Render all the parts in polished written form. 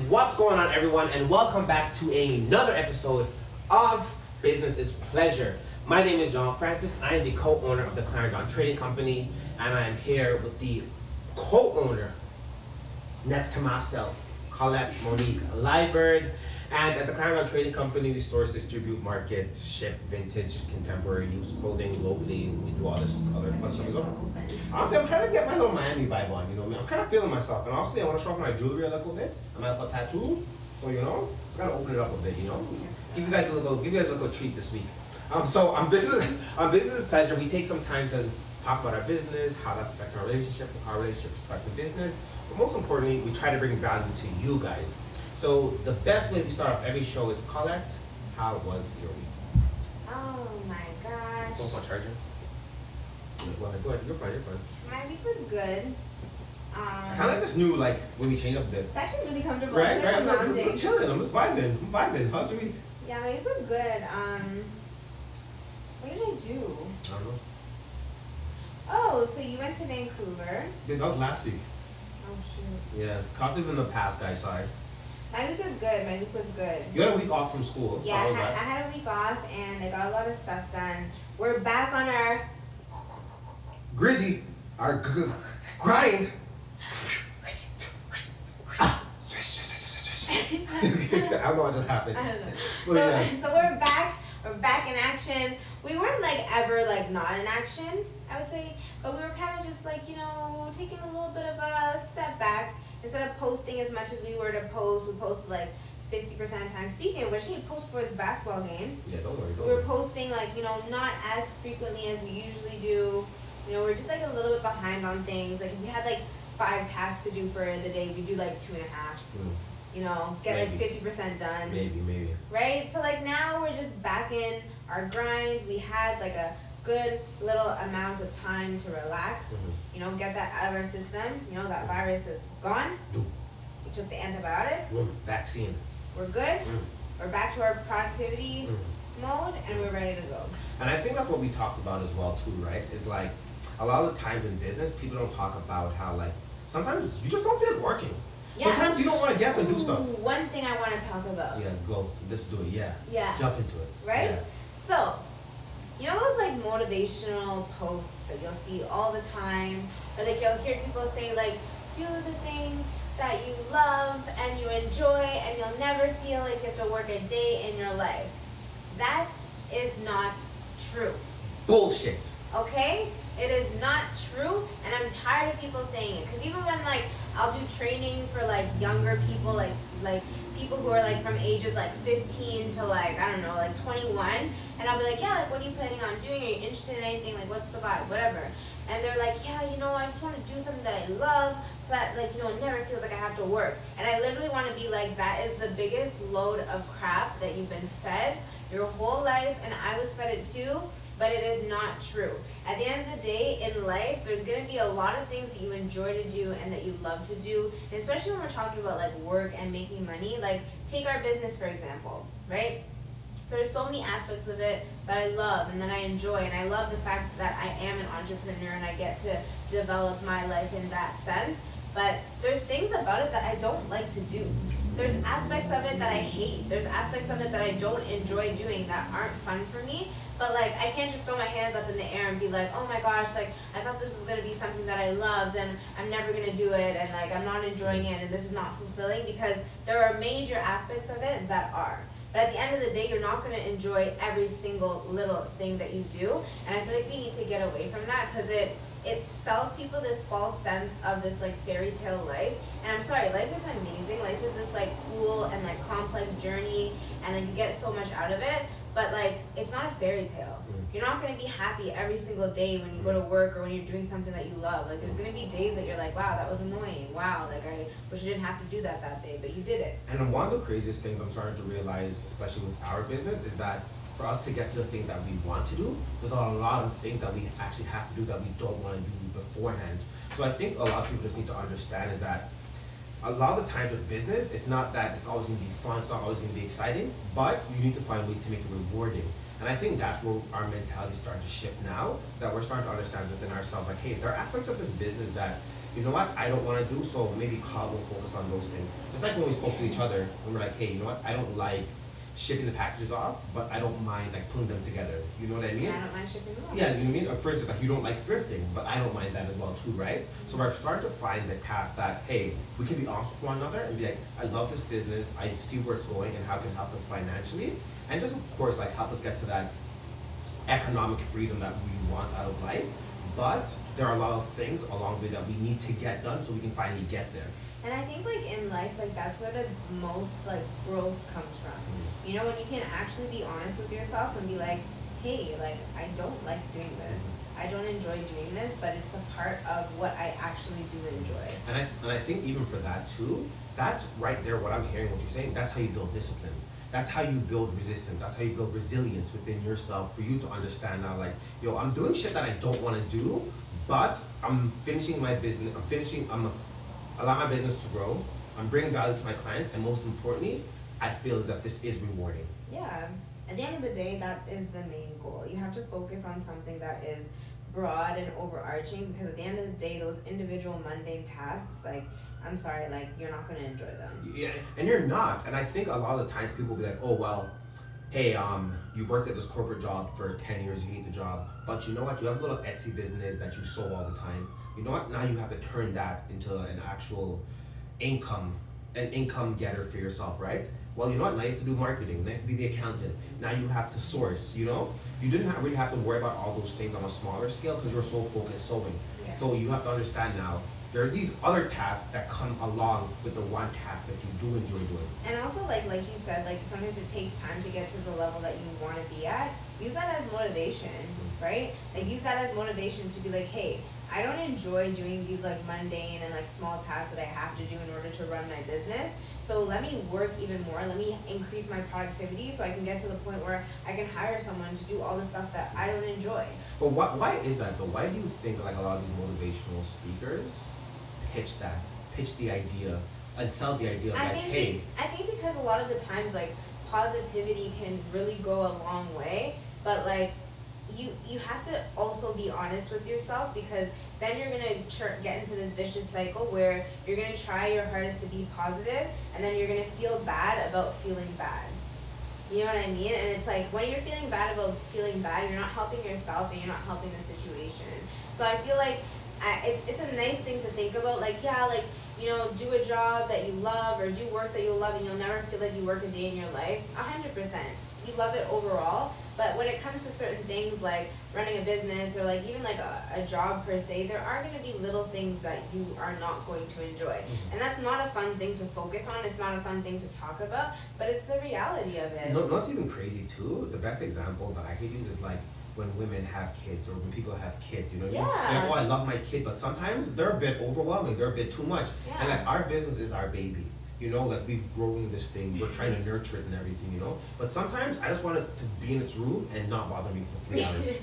What's going on, everyone, and welcome back to another episode of Business is Pleasure. My name is John Francis. I am the co-owner of the Clarendon Trading Company, and I am here with the co-owner next to myself, Colette Monique Liebird. And at the Clarendon Trading Company, we source, distribute, market, ship vintage, contemporary, used clothing globally. We do all this other fun stuff as well. Honestly, I'm trying to get my little Miami vibe on, you know what I mean? I'm kind of feeling myself. And honestly, I want to show off my jewelry a little bit. I might have a tattoo. So, you know, just gotta open it up a bit, you know? Give you guys a little treat this week. So on business is pleasure, we take some time to talk about our business, how that's affecting our relationship is affecting business. But most importantly, we try to bring value to you guys. So the best way we start off every show is Colette, how was your week? Oh my gosh. What's my charger? Go ahead, you're fine. My week was good. I kind of like this new, like, when we change up a bit. It's actually really comfortable. Right? I'm just chilling, I'm just vibing. How's your week? Yeah, my week was good. What did I do? I don't know. Oh, so you went to Vancouver. Yeah, that was last week. Oh shoot. Yeah, cost even the past guy, sorry. My week was good. You had a week off from school. Yeah, I had a week off and I got a lot of stuff done. We're back on our Grizzy, our grind. I don't know what just happened. I don't know. So we're back. We're back in action. We weren't like ever like not in action, I would say, but we were kind of just like, you know, taking a little bit of a step back. Instead of posting as much as we were to post, we posted like 50% of time. Speaking of which, he posted for his basketball game. Yeah, don't worry. We were posting like, you know, not as frequently as we usually do. You know, we're just like a little bit behind on things. Like if we had like 5 tasks to do for the day, we do like 2.5. You know, get like 50% done. Maybe. Right? So like now we're just back in our grind. We had like a good little amount of time to relax. You know, get that out of our system. You know, that virus is gone. We took the antibiotics. Vaccine. We're good. We're back to our productivity mode and we're ready to go. And I think that's what we talked about as well too, right? Is like a lot of the times in business, people don't talk about how like sometimes you just don't feel like working. Yeah. Sometimes you don't want to get up and do stuff. One thing I want to talk about. Yeah, go. Let's do it. Yeah. Jump into it. Right? Yeah. So, you know those like motivational posts that you'll see all the time? Or like you'll hear people say like, do the thing that you love and you enjoy and you'll never feel like you have to work a day in your life. That is not true. Bullshit. Okay? It is not true, and I'm tired of people saying it. Because even when like I'll do training for like younger people, like people who are like from ages like 15 to like, I don't know, like 21, and I'll be like, yeah, like what are you planning on doing? Are you interested in anything? Like what's the vibe? Whatever. And they're like, yeah, you know, I just want to do something that I love so that like, you know, it never feels like I have to work. And I literally want to be like, that is the biggest load of crap that you've been fed your whole life, and I was fed it too. But it is not true. At the end of the day, in life, there's going to be a lot of things that you enjoy to do and that you love to do. And especially when we're talking about like work and making money, like take our business, for example, right? There's so many aspects of it that I love and that I enjoy. And I love the fact that I am an entrepreneur and I get to develop my life in that sense. But there's things about it that I don't like to do. There's aspects of it that I hate. There's aspects of it that I don't enjoy doing that aren't fun for me. But like, I can't just throw my hands up in the air and be like, oh my gosh, like, I thought this was going to be something that I loved and I'm never going to do it and like, I'm not enjoying it and this is not fulfilling, because there are major aspects of it that are. But at the end of the day, you're not going to enjoy every single little thing that you do. And I feel like we need to get away from that, because it sells people this false sense of this like fairy tale life. And I'm sorry, life is amazing. Life is this like cool and like complex journey, and like you get so much out of it. But like, it's not a fairy tale. You're not going to be happy every single day when you go to work or when you're doing something that you love. Like, there's going to be days that you're like, wow, that was annoying. Wow, like I wish I didn't have to do that day, but you did it. And one of the craziest things I'm starting to realize, especially with our business, is that for us to get to the things that we want to do, there's a lot of things that we actually have to do that we don't want to do beforehand. So I think a lot of people just need to understand is that a lot of the times with business, it's not that it's always going to be fun, it's not always going to be exciting, but you need to find ways to make it rewarding. And I think that's where our mentality is starting to shift now, that we're starting to understand within ourselves, like, hey, there are aspects of this business that you know what, I don't want to do, so maybe Carl will focus on those things. It's like when we spoke to each other, when we're like, hey, you know what, I don't like shipping the packages off, but I don't mind like putting them together. You know what I mean? Yeah, I don't mind shipping them off. Yeah, you know what I mean? For instance, like you don't like thrifting, but I don't mind that as well too, right? So we're starting to find the past that, hey, we can be honest with one another and be like, I love this business, I see where it's going and how it can help us financially. And just of course like help us get to that economic freedom that we want out of life. But there are a lot of things along the way that we need to get done so we can finally get there. And I think like in life, like that's where the most like growth comes from. You know, when you can actually be honest with yourself and be like, hey, like I don't like doing this. I don't enjoy doing this, but it's a part of what I actually do enjoy. And I think even for that too, that's right there what I'm hearing what you're saying. That's how you build discipline. That's how you build resistance. That's how you build resilience within yourself for you to understand now like, yo, I'm doing shit that I don't want to do, but I'm finishing my business. I'm allow my business to grow. I'm bringing value to my clients, and most importantly, I feel as if this is rewarding. Yeah. At the end of the day, that is the main goal. You have to focus on something that is broad and overarching, because at the end of the day, those individual mundane tasks, like, I'm sorry, like, you're not going to enjoy them. Yeah, and you're not. And I think a lot of the times people will be like, oh, well, hey, you've worked at this corporate job for 10 years, you hate the job, but you know what, you have a little Etsy business that you sew all the time. You know what, now you have to turn that into an actual income getter for yourself, right? Well, you know what, now you have to do marketing, now you have to be the accountant, now you have to source, you know? You didn't really have to worry about all those things on a smaller scale because you're so focused sewing. Yeah. So you have to understand now, there are these other tasks that come along with the one task that you do enjoy doing. And also, like you said, like sometimes it takes time to get to the level that you want to be at. Use that as motivation, right? Like use that as motivation to be like, hey, I don't enjoy doing these like mundane and like small tasks that I have to do in order to run my business. So let me work even more. Let me increase my productivity so I can get to the point where I can hire someone to do all the stuff that I don't enjoy. But why is that though? Why do you think like a lot of these motivational speakers pitch the idea and sell the idea of like, hey. I think because a lot of the times like positivity can really go a long way, but like you have to also be honest with yourself, because then you're gonna get into this vicious cycle where you're gonna try your hardest to be positive, and then you're gonna feel bad about feeling bad. You know what I mean? And it's like when you're feeling bad about feeling bad, you're not helping yourself and you're not helping the situation. So I feel like it's a nice thing to think about, like, yeah, like, you know, do a job that you love or do work that you love and you'll never feel like you work a day in your life. 100%. You love it overall. But when it comes to certain things like running a business or like even like a job per se, there are going to be little things that you are not going to enjoy. And that's not a fun thing to focus on. It's not a fun thing to talk about, but it's the reality of it. No, it's even crazy too. The best example that I could use is like when women have kids or when people have kids, you know what I mean? They're like, oh, I love my kid, but sometimes they're a bit overwhelming, they're a bit too much. Yeah. And like our business is our baby, you know, like we've grown this thing, we're trying to nurture it and everything, you know? But sometimes I just want it to be in its room and not bother me for 3 hours.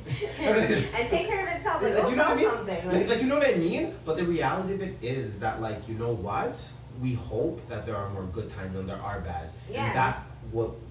And take care of itself, like, you know what I mean? Something. Like, you know what I mean? But the reality of it is that like, you know what? We hope that there are more good times than there are bad. Yeah.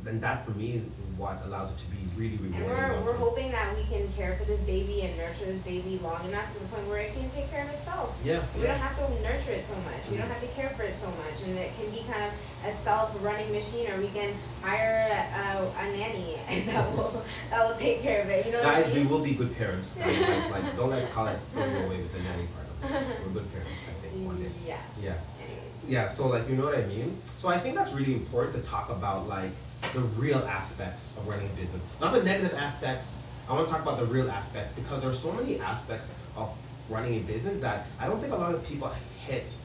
And that for me is what allows it to be really rewarding. And we're hoping that we can care for this baby and nurture this baby long enough to the point where it can take care of itself. Yeah. We don't have to nurture it so much. We don't have to care for it so much. And it can be kind of a self-running machine, or we can hire a nanny and that will take care of it. You know what I mean? Guys, we will be good parents. Like don't let call it throw you away with the nanny part of it. We're good parents, I think, one day. Yeah. Yeah. Anyways. Yeah, so like, you know what I mean? So I think that's really important to talk about like the real aspects of running a business. Not the negative aspects. I want to talk about the real aspects, because there's so many aspects of running a business that I don't think a lot of people hit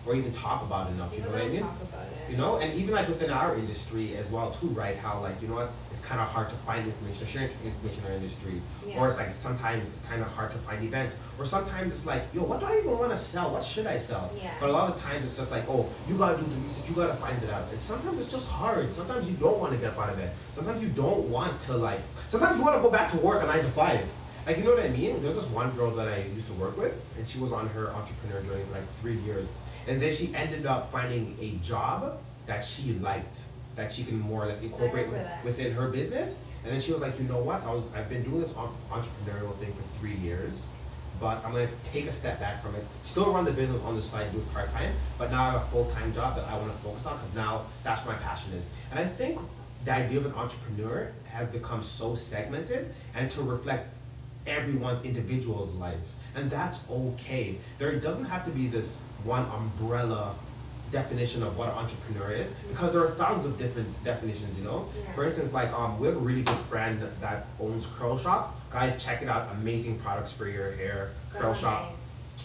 or even talk about enough, you know what I mean? Talk about it. You know, and even like within our industry as well too, right? How like, you know what, it's kind of hard to find information, share information in our industry. Yeah. Or it's like sometimes it's kind of hard to find events. Or sometimes it's like, yo, what do I even want to sell? What should I sell? Yeah. But a lot of times it's just like, oh, you gotta do the research, you gotta find it out. And sometimes it's just hard. Sometimes you don't want to get up out of bed. Sometimes you don't want to like, sometimes you want to go back to work at 9 to 5. Like, you know what I mean? There's this one girl that I used to work with, and she was on her entrepreneur journey for like 3 years. And then she ended up finding a job that she liked, that she can more or less incorporate within her business. And then she was like, you know what? I've been doing this entrepreneurial thing for 3 years, but I'm gonna take a step back from it. Still run the business on the side, do it part time, but now I have a full time job that I want to focus on because now that's where my passion is. And I think the idea of an entrepreneur has become so segmented and to reflect everyone's individual's lives, and that's okay. There doesn't have to be this one umbrella definition of what an entrepreneur is because there are thousands of different definitions, you know. Yeah. For instance, like we have a really good friend that owns Curl Shop. Guys, check it out. Amazing products for your hair. So Curl Shop,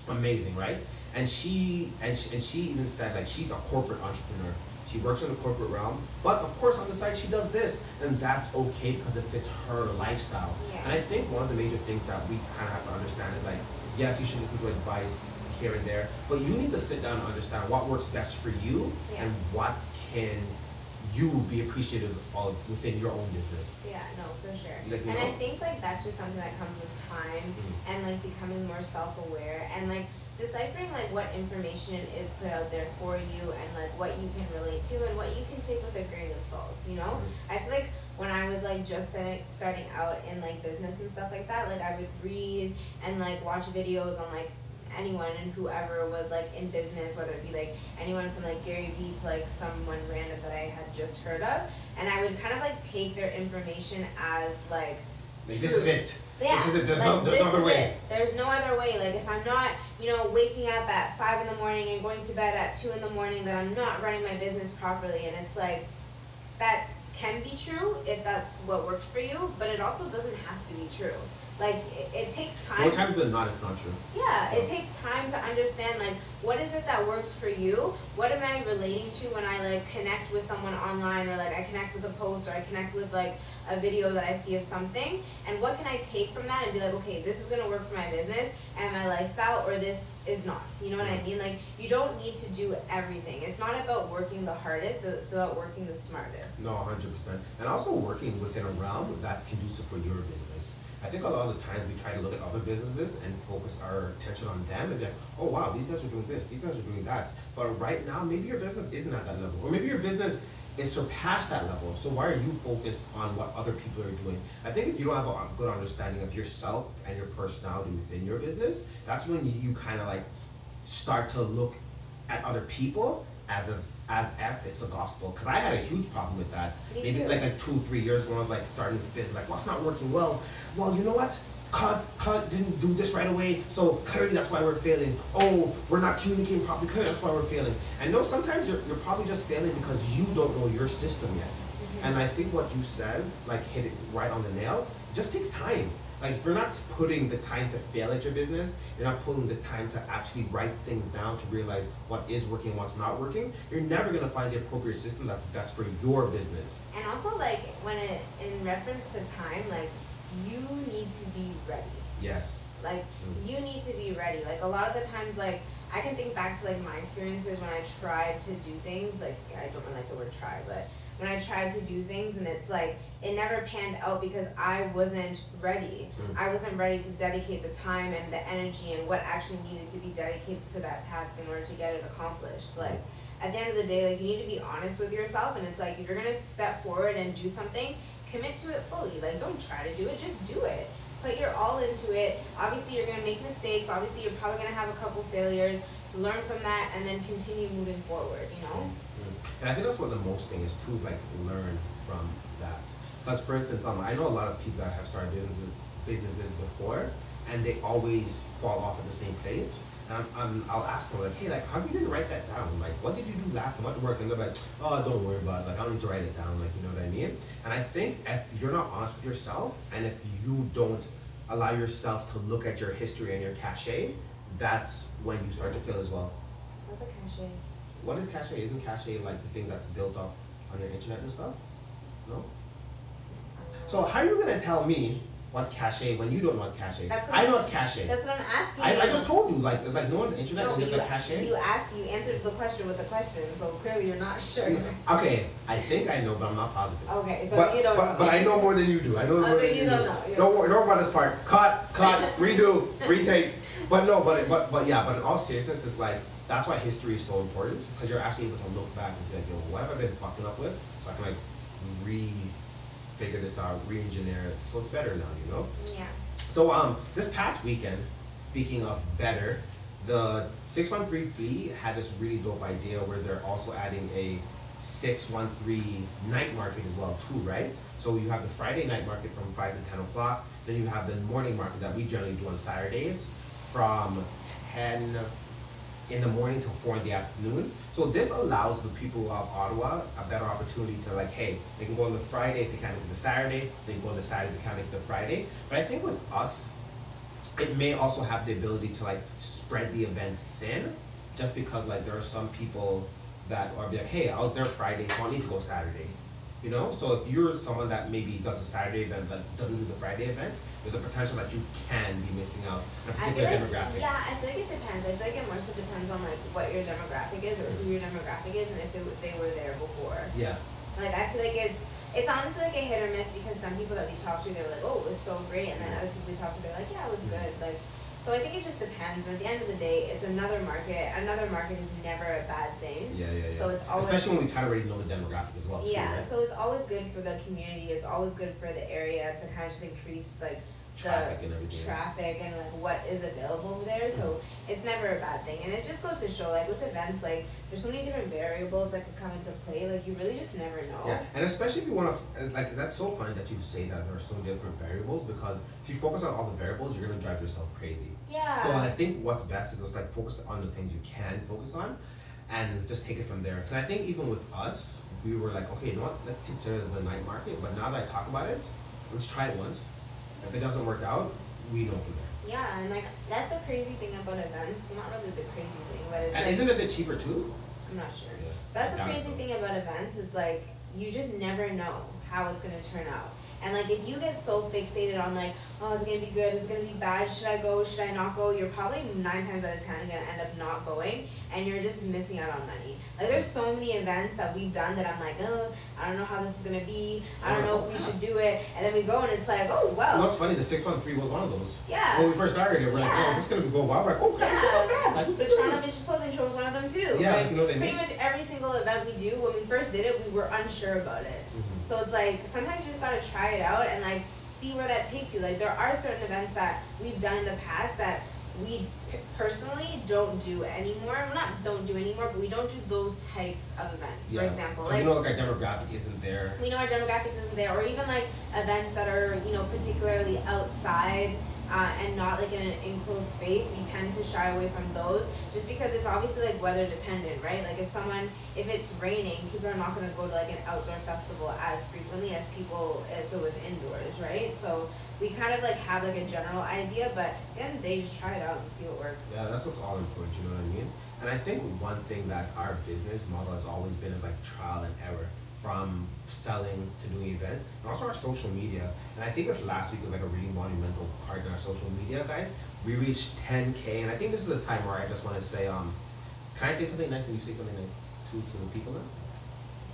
amazing, right? And she even said like she's a corporate entrepreneur. She works in the corporate realm, but of course on the side she does this, and that's okay because it fits her lifestyle. Yeah. And I think one of the major things that we kind of have to understand is like, yes, you should listen to advice here and there, but you need to sit down and understand what works best for you Yeah. and what can you be appreciative of within your own business. Yeah, no, for sure. Like, and I think like that's just something that comes with time and like becoming more self-aware and like deciphering like what information is put out there for you and like what you can relate to and what you can take with a grain of salt, you know? I feel like when I was like just starting out in like business and stuff like that, like I would read and like watch videos on like anyone and whoever was like in business, whether it be like anyone from like Gary Vee to like someone random that I had just heard of, and I would kind of like take their information as like this is it. Yeah. This is it. There's like, no other way. There's no other way. Like if I'm not, you know, waking up at 5 in the morning and going to bed at 2 in the morning, then I'm not running my business properly. And it's like that can be true if that's what works for you, but it also doesn't have to be true. Like it takes time. More times than not, it's not true. Yeah, it takes time to understand like what is it that works for you? What am I relating to when I like connect with someone online, or like I connect with a post, or I connect with like a video that I see of something, and what can I take from that and be like, okay, this is gonna work for my business and my lifestyle, or this is not. You know what I mean? Like you don't need to do everything. It's not about working the hardest, it's about working the smartest. No, 100%. And also working within a realm that's conducive for your business. I think a lot of the times we try to look at other businesses and focus our attention on them and be like, oh wow, these guys are doing this, these guys are doing that. But right now, maybe your business isn't at that level. Or maybe your business is surpassed that level. So why are you focused on what other people are doing? I think if you don't have a good understanding of yourself and your personality within your business, that's when you kind of like start to look at other people as if it's the gospel. Because I had a huge problem with that. Maybe like 2-3 years ago when I was like starting this business, like, what's not working well? Well, you know what? Cut didn't do this right away, so clearly that's why we're failing. Oh, we're not communicating properly, clearly that's why we're failing. And no, sometimes you're probably just failing because you don't know your system yet. And I think what you said, like hit it right on the nail, it just takes time. Like if you're not putting the time to fail at your business, you're not putting the time to actually write things down to realize what is working and what's not working, you're never gonna find the appropriate system that's best for your business. And also like when it in reference to time, like you need to be ready. Yes. Like you need to be ready. Like a lot of the times, like I can think back to like my experiences when I tried to do things. Like I don't really like the word try, but when I tried to do things and it's like it never panned out because I wasn't ready. I wasn't ready to dedicate the time and the energy and what actually needed to be dedicated to that task in order to get it accomplished. Like at the end of the day, like you need to be honest with yourself, and it's like if you're gonna step forward and do something, commit to it fully. Like don't try to do it, just do it. Put your all into it. Obviously you're gonna make mistakes. Obviously you're probably gonna have a couple failures. Learn from that and then continue moving forward, you know? And I think that's what the most thing is too, like learn from that. Because for instance, I know a lot of people that have started businesses before and they always fall off at the same place. And I'll ask them like, hey, like how you didn't write that down? Like what did you do last time? What worked? And they're like, oh, don't worry about it. Like I don't need to write it down. Like, you know what I mean? And I think if you're not honest with yourself and if you don't allow yourself to look at your history and your cachet, that's when you start to fail as well. What's a cachet? What is cachet? Isn't cachet like the thing that's built up on your internet and stuff? No? So how are you gonna tell me what's cachet when you don't know what's cachet? I know it's cachet. That's what I'm asking I just told you, like no one on the internet no, knows the cachet. You answered the question with a question, so clearly you're not sure. Okay, I think I know, but I'm not positive. Okay, so you don't know. But I know more than you do. I know more than you do. Don't know. Don't worry about this part. Cut, redo, retake. But no, but in all seriousness, it's like, that's why history is so important, because you're actually able to look back and say like, yo, what have I been fucking up with? So I can like figure this out, re-engineer it, so it's better now, you know? Yeah. So this past weekend, speaking of better, the 613 Flea had this really dope idea where they're also adding a 613 night market as well too, right? So you have the Friday night market from 5 to 10 o'clock. Then you have the morning market that we generally do on Saturdays from 10 in the morning till 4 in the afternoon. So this allows the people of Ottawa a better opportunity to like, hey, they can go on the Friday to kind of the Saturday, they can go on the Saturday to kind of the Friday. But I think with us, it may also have the ability to like spread the event thin, just because like there are some people that are like, hey, I was there Friday, so I need to go Saturday. You know, so if you're someone that maybe does a Saturday event but doesn't do the Friday event, there's a potential that you can be missing out on a particular demographic. Yeah, I feel like it depends. I feel like it more so depends on like what your demographic is or who your demographic is and if they were there before. Yeah. Like I feel like it's honestly like a hit or miss because some people that we talk to, they were like, oh, it was so great, and then other people we talk to, they're like, yeah, it was good. Like, so I think it just depends. And at the end of the day, it's another market. Another market is never a bad thing. Yeah. So it's always, especially when we kind of already know the demographic as well. Yeah. Too, right? So it's always good for the community. It's always good for the area to kind of just increase like traffic and everything. Traffic and like what is available over there. So it's never a bad thing. And it just goes to show like with events, like there's so many different variables that could come into play. Like you really just never know. Yeah, and especially if you want to, like that's so funny that you say that there are so many different variables, because if you focus on all the variables, you're gonna drive yourself crazy. Yeah. So I think what's best is just like focus on the things you can focus on, and just take it from there. Because I think even with us, we were like, okay, you know what? Let's consider the night market. But now that I talk about it, let's try it once. If it doesn't work out, we know from there. Yeah, and like that's the crazy thing about events. Well, not really the crazy thing, but it's and like, isn't it a bit cheaper too? I'm not sure. Yeah. That's the crazy thing about events. It's like you just never know how it's gonna turn out. And like if you get so fixated on like, oh, is it gonna be good? Is it gonna be bad? Should I go? Should I not go? You're probably 9 times out of 10 gonna end up not going, and you're just missing out on money. Like there's so many events that we've done that I'm like, oh, I don't know how this is gonna be. I don't know if we should do it. And then we go and it's like, oh well. What's funny? The 613 was one of those. Yeah. When we first started it, we're like, oh, this is gonna go well. We're like, oh, crap, Yeah. it's not bad. Like, The Toronto Vintage Clothing Show was one of them too. Yeah, like, you know what I mean? Pretty much every single event we do, when we first did it, we were unsure about it. So it's like sometimes you just gotta try it out and like see where that takes you. Like there are certain events that we've done in the past that we personally don't do anymore. Well, not don't do anymore, but we don't do those types of events. For example, like you know, like our demographic isn't there. We know our demographics isn't there, or even like events that are particularly outside. And not like in an enclosed space, we tend to shy away from those just because it's obviously like weather dependent, right? Like if it's raining, people are not going to go to like an outdoor festival as frequently as people if it was indoors, right? So we kind of like have like a general idea, but at the end of the day, just try it out and see what works. Yeah, that's what's all important, you know what I mean? And I think one thing that our business model has always been is like trial and error. From selling to doing events, and also our social media. And I think this last week was like a really monumental part in our social media, guys. We reached 10K, and I think this is a time where I just want to say, can I say something nice and you say something nice to the people now?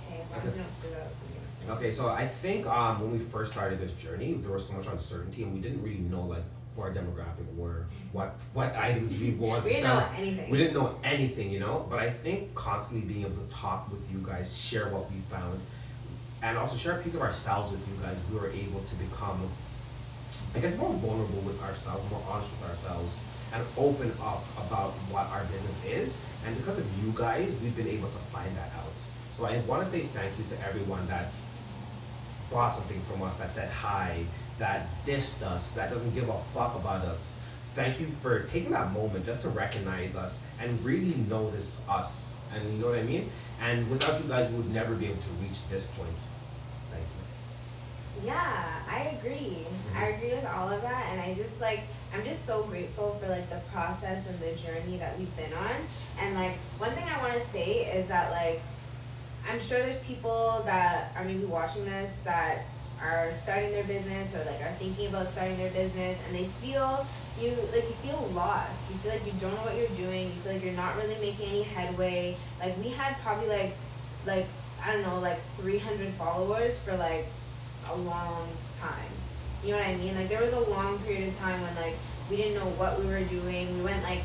Okay, as long as you don't screw it up. Okay, so I think when we first started this journey, there was so much uncertainty, and we didn't really know like who our demographic were, what items we wanted to sell. We didn't know anything. We didn't know anything, you know. But I think constantly being able to talk with you guys, share what we found, and also share a piece of ourselves with you guys, we were able to become, I guess, more vulnerable with ourselves, more honest with ourselves, and open up about what our business is. And because of you guys, we've been able to find that out. So I want to say thank you to everyone that's bought something from us, that said hi, that dissed us, that doesn't give a fuck about us. Thank you for taking that moment just to recognize us and really notice us. And you know what I mean? And without you guys, we would never be able to reach this point. Thank you. Yeah, I agree. I agree with all of that, and I'm just so grateful for like the process and the journey that we've been on. And like one thing I want to say is that like I'm sure there's people that are maybe watching this that are starting their business or like are thinking about starting their business, and they feel you feel lost. You feel like you don't know what you're doing. You feel like you're not really making any headway. Like we had probably like I don't know, like 300 followers for like a long time. You know what I mean? Like there was a long period of time when like we didn't know what we were doing. We went like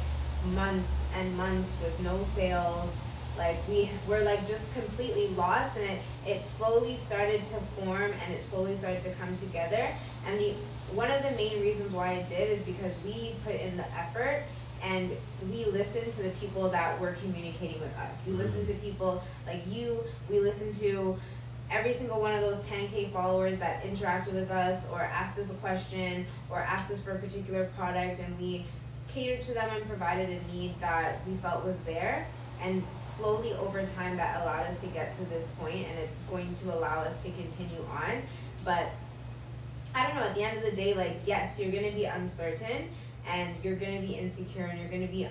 months and months with no sales. Like we were like just completely lost, and it slowly started to form and it slowly started to come together. And the one of the main reasons why I did is because we put in the effort and we listened to the people that were communicating with us. We listened to people like you. We listened to every single one of those 10K followers that interacted with us or asked us a question or asked us for a particular product, and we catered to them and provided a need that we felt was there. And slowly over time that allowed us to get to this point, and it's going to allow us to continue on. But I don't know, at the end of the day, like, yes, you're going to be uncertain and you're going to be insecure and you're going to be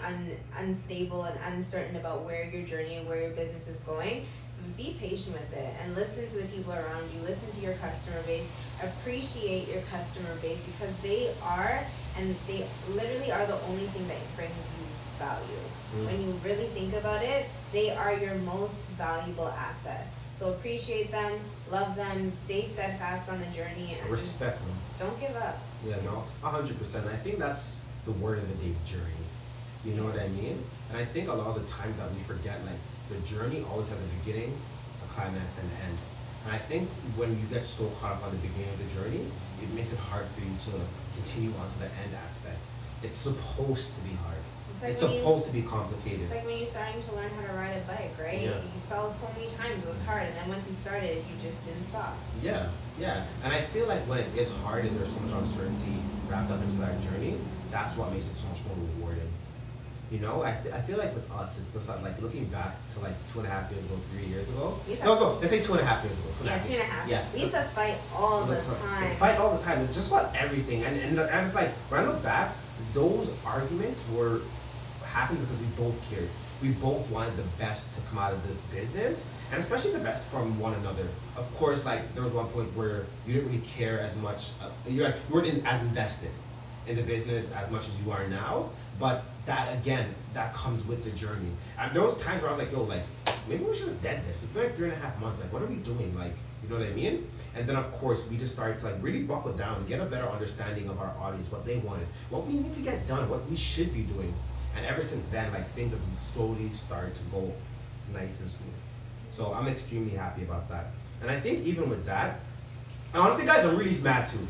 unstable and uncertain about where your journey and where your business is going. Be patient with it and listen to the people around you, listen to your customer base, appreciate your customer base, because they literally are the only thing that brings you value. When you really think about it, they are your most valuable asset. So appreciate them, love them, stay steadfast on the journey, and respect them. Don't give up. Yeah, no, 100%. I think that's the word of the day, journey. You know what I mean? And I think a lot of the times that we forget, like, the journey always has a beginning, a climax, and an end. And I think when you get so caught up on the beginning of the journey, it makes it hard for you to continue on to the end aspect. It's supposed to be hard. It's supposed to be complicated. It's like when you're starting to learn how to ride a bike, right? Yeah. You fell so many times, it was hard, and then once you started, you just didn't stop. Yeah, yeah. And I feel like when it is hard and there's so much uncertainty wrapped up into that journey, that's what makes it so much more rewarding. You know, I feel like with us, it's just like looking back to like 2.5 years ago, 3 years ago. No, let's say 2.5 years ago. 2.5. Yeah. We used to fight all the time. Fight all the time. It's just about everything. And it's like, when I look back, those arguments were happened because we both cared. We both wanted the best to come out of this business, and especially the best from one another. Of course, like, there was one point where you didn't really care as much. You weren't as invested in the business as much as you are now. But that, again, that comes with the journey. And there was times where I was like, yo, like, maybe we should have dead this. It's been like 3.5 months. Like, what are we doing? Like, you know what I mean? And then, of course, we just started to, like, really buckle down, get a better understanding of our audience, what they wanted, what we need to get done, what we should be doing. And ever since then, like, things have slowly started to go nice and smooth. So I'm extremely happy about that. And I think even with that, and honestly, guys, I'm really mad too.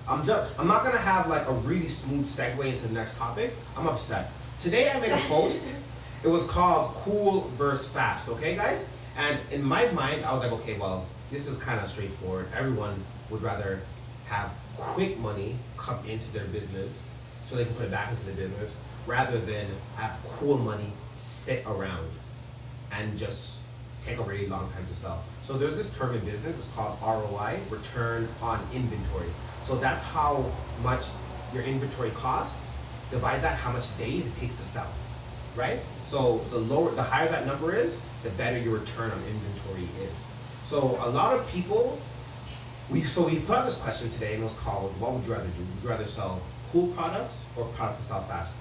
I'm not gonna have like a really smooth segue into the next topic. I'm upset. Today I made a post. It was called Cool versus Fast, okay, guys? And in my mind, I was like, okay, well, this is kind of straightforward. Everyone would rather have quick money come into their business so they can put it back into the business, rather than have cool money sit around and just take a really long time to sell. So there's this term in business, it's called ROI, return on inventory. So that's how much your inventory costs, divide that how much days it takes to sell, right? So the higher that number is, the better your return on inventory is. So a lot of people, we put out this question today, and it was called, what would you rather do? Would you rather sell cool products or products to sell fast?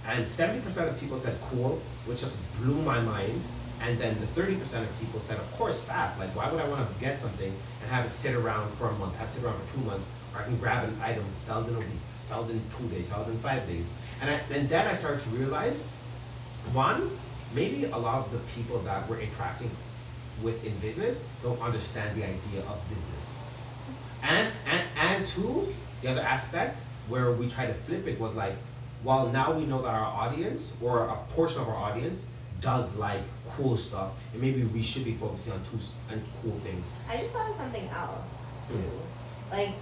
And 70% of people said cool, which just blew my mind. And then the 30% of people said, of course, fast. Like, why would I want to get something and have it sit around for a month, have it sit around for 2 months, or I can grab an item, sell it in a week, sell it in 2 days, sell it in 5 days. And then I started to realize, one, maybe a lot of the people that we're interacting with in business don't understand the idea of business. And two, the other aspect where we try to flip it was like, well, now we know that our audience, or a portion of our audience, does like cool stuff, and maybe we should be focusing on cool things. I just thought of something else too. Like,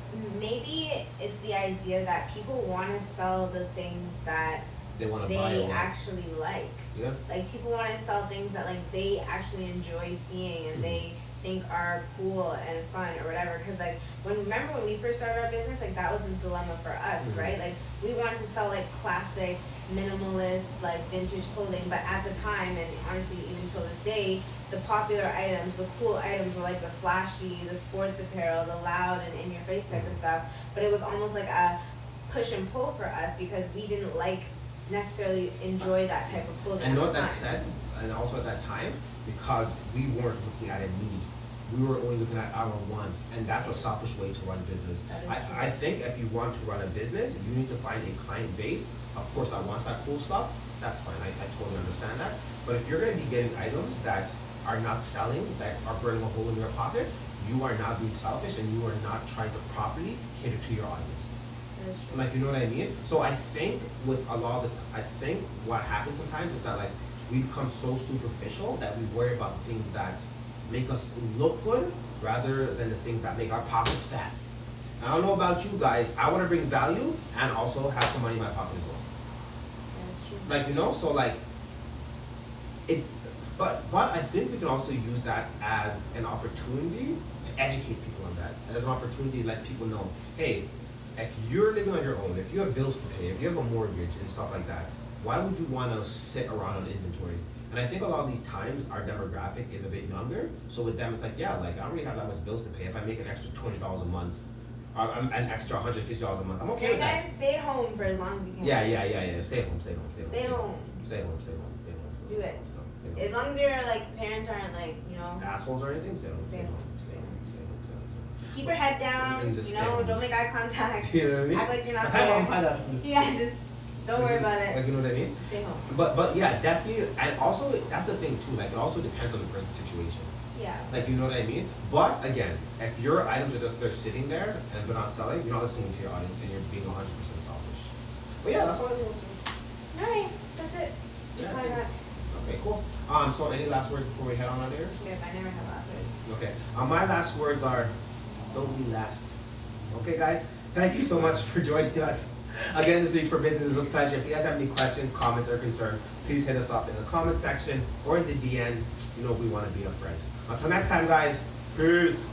maybe it's the idea that people want to sell the things that they actually like. Yeah. Like, people want to sell things that like they actually enjoy seeing and they think are cool and fun or whatever. Because like, remember when we first started our business, like that was a dilemma for us, right? Like, we wanted to sell like classic, minimalist, like vintage clothing, but at the time, and honestly even till this day, the popular items, the cool items were like the flashy, the sports apparel, the loud and in-your-face type of stuff. But it was almost like a push and pull for us because we didn't like necessarily enjoy that type of clothing. And know what that said, and also at that time, because we weren't looking at a need. We were only looking at our wants, and that's a selfish way to run a business. I think if you want to run a business, you need to find a client base, of course, that wants that cool stuff. That's fine, I totally understand that. But if you're going to be getting items that are not selling, that are burning a hole in your pocket, you are not being selfish, and you are not trying to properly cater to your audience. That's true. Like, you know what I mean? So I think with a lot of I think what happens sometimes is that like we become so superficial that we worry about things that make us look good rather than the things that make our pockets fat. I don't know about you guys. I want to bring value and also have some money in my pocket as well. That's true. Like, you know, so like it's but I think we can also use that as an opportunity to educate people on that. As an opportunity to let people know, hey, if you're living on your own, if you have bills to pay, if you have a mortgage and stuff like that, why would you want to sit around on inventory? And I think a lot of these times our demographic is a bit younger, so with them it's like, yeah, like I don't really have that much bills to pay. If I make an extra $200 a month, or an extra $150 a month, I'm okay with that. Guys, stay home for as long as you can. Yeah. Stay home. Stay home. Stay home. Do it. As long as your like parents aren't like, you know, assholes or anything, stay home. Stay home. Stay home. Keep your head down, And just you stay know, home. don't make eye contact. You know what I mean? Act like you're not Hi, Mom, there. hi, Dad. Yeah, just don't worry about it. Like, you know what I mean? Stay home. But yeah, definitely, and also that's the thing too. Like, it also depends on the person's situation. Yeah. Like, you know what I mean? But again, if your items are just they're sitting there and they're not selling, you're not listening to your audience and you're being 100% selfish. But yeah, that's what I want to. Alright, that's it. That's all I got. Okay, cool. So any last words before we head on out of here? Yep, I never have last words. Okay. My last words are, don't be last. Okay, guys? Thank you so much for joining us again this week for Business with Pleasure. If you guys have any questions, comments, or concern, please hit us up in the comment section or in the DM. You know, we want to be a friend. Until next time, guys. Peace.